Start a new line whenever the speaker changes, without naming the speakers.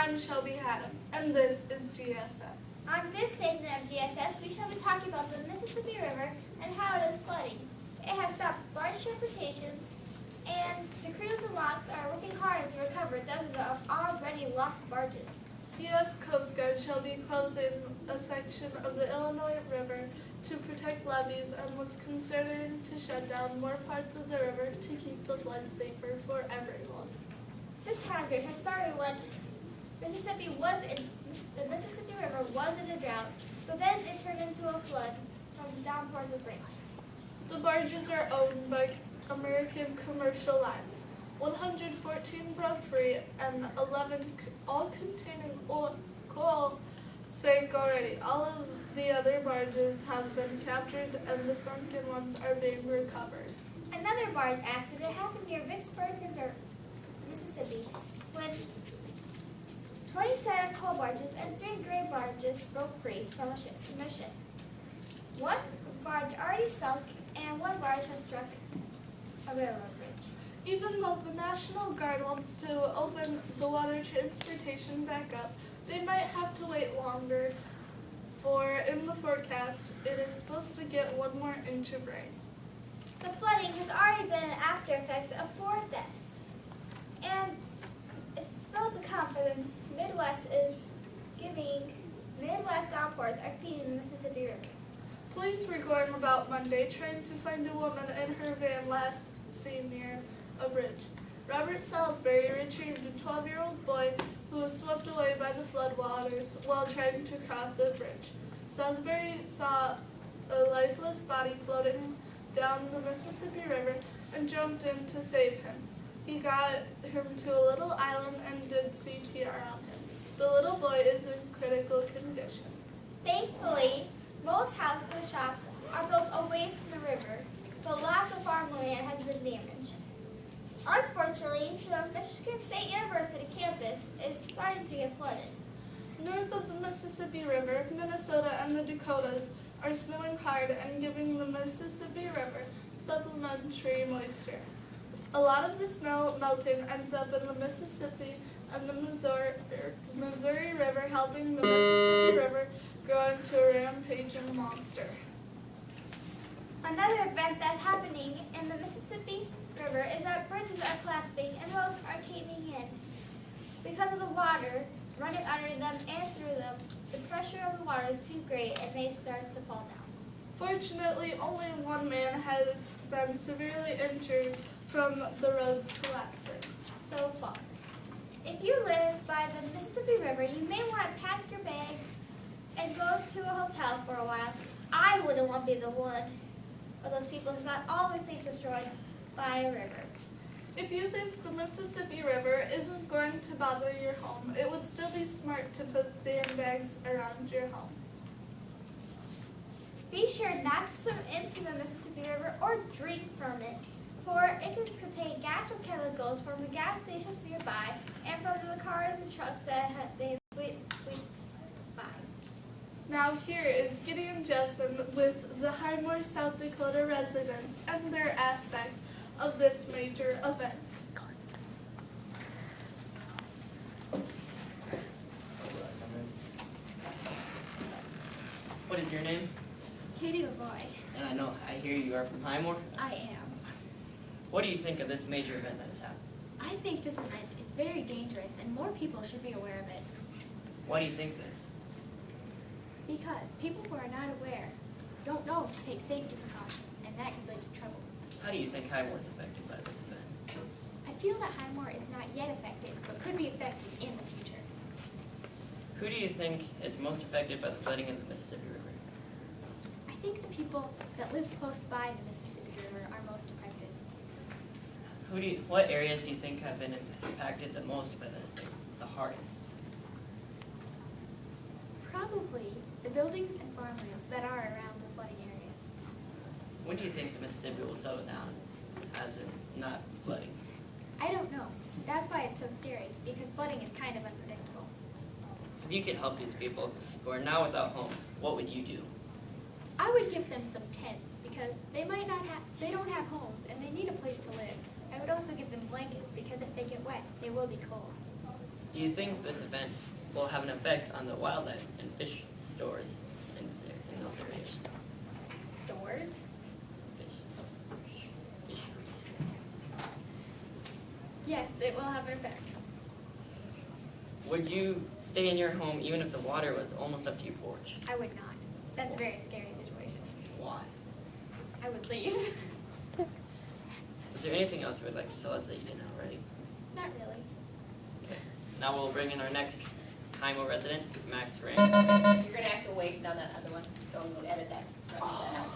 I'm Shelby Haddam, and this is GSS.
On this segment of GSS, we shall be talking about the Mississippi River and how it is flooding. It has stopped barge transportations, and the crews and locks are working hard to recover dozens of already lost barges.
The U.S. Coast Guard shall be closing a section of the Illinois River to protect levees and was considering to shut down more parts of the river to keep the flood safer for everyone.
This hazard has started when the Mississippi River was in a drought, but then it turned into a flood from downpours of rain.
The barges are owned by American Commercial Lines. 114 broke free and 11, all containing coal, sank already. All of the other barges have been captured and the sunken ones are being recovered.
Another barge accident happened near Vicksburg, Mississippi, when 27 coal barges and 3 grain barges broke free from a ship. One barge already sunk and one barge has struck a railroad bridge.
Even though the National Guard wants to open the water transportation back up, they might have to wait longer, for in the forecast it is supposed to get 1 more inch of rain.
The flooding has already been an after effect of 4 deaths, and it's still to come for the Midwest downpours are feeding the Mississippi River.
Police were going about Monday trying to find a woman in her van last seen near a bridge. Robert Salisbury retrieved a 12-year-old boy who was swept away by the floodwaters while trying to cross a bridge. Salisbury saw a lifeless body floating down the Mississippi River and jumped in to save him. He got him to a little island and did CPR on him. The little boy is in critical condition.
Thankfully, most houses and shops are built away from the river, but lots of farmland has been damaged. Unfortunately, the Michigan State University campus is starting to get flooded.
North of the Mississippi River, Minnesota and the Dakotas are snowing hard and giving the Mississippi River supplementary moisture. A lot of the snow melting ends up in the Mississippi and the Missouri River, helping the Mississippi River grow into a rampaging monster.
Another event that's happening in the Mississippi River is that bridges are collapsing and roads are caving in. Because of the water running under them and through them, the pressure of the water is too great and they start to fall down.
Fortunately, only 1 man has been severely injured from the roads collapsing
So far. If you live by the Mississippi River, you may want to pack your bags and go to a hotel for a while. I wouldn't want to be the one of those people who got all their things destroyed by a river.
If you think the Mississippi River isn't going to bother your home, it would still be smart to put sandbags around your home.
Be sure not to swim into the Mississippi River or drink from it, for it can contain gas or chemicals from the gas stations nearby and from the cars and trucks that have been sweeps by.
Now here is Gideon Jessen with the Highmore, South Dakota residents and their aspect of this major event.
What is your name?
Katie LaVoy.
And I hear you are from Highmore.
I am.
What do you think of this major event that has happened?
I think this event is very dangerous and more people should be aware of it.
Why do you think this?
Because people who are not aware don't know to take safety precautions, and that can lead to trouble.
How do you think Highmore is affected by this event?
I feel that Highmore is not yet affected, but could be affected in the future.
Who do you think is most affected by the flooding in the Mississippi River?
I think the people that live close by the Mississippi River are most affected.
What areas do you think have been impacted the most by this, the hardest?
Probably the buildings and farmlands that are around the flooding areas.
When do you think the Mississippi will settle down, as in not flooding?
I don't know. That's why it's so scary, because flooding is kind of unpredictable.
If you could help these people who are now without homes, what would you do?
I would give them some tents, because they don't have homes and they need a place to live. I would also give them blankets, because if they get wet, they will be cold.
Do you think this event will have an effect on the wildlife and fish stores in those areas?
Stores?
Fisheries.
Yes, it will have an effect.
Would you stay in your home even if the water was almost up to your porch?
I would not. That's a very scary situation.
Why?
I would leave.
Is there anything else you would like to tell us that you didn't already?
Not really.
Okay. Now we'll bring in our next Hymo resident, Max Ring.
You're gonna have to wait on that other one, so we'll edit that, rest of that out.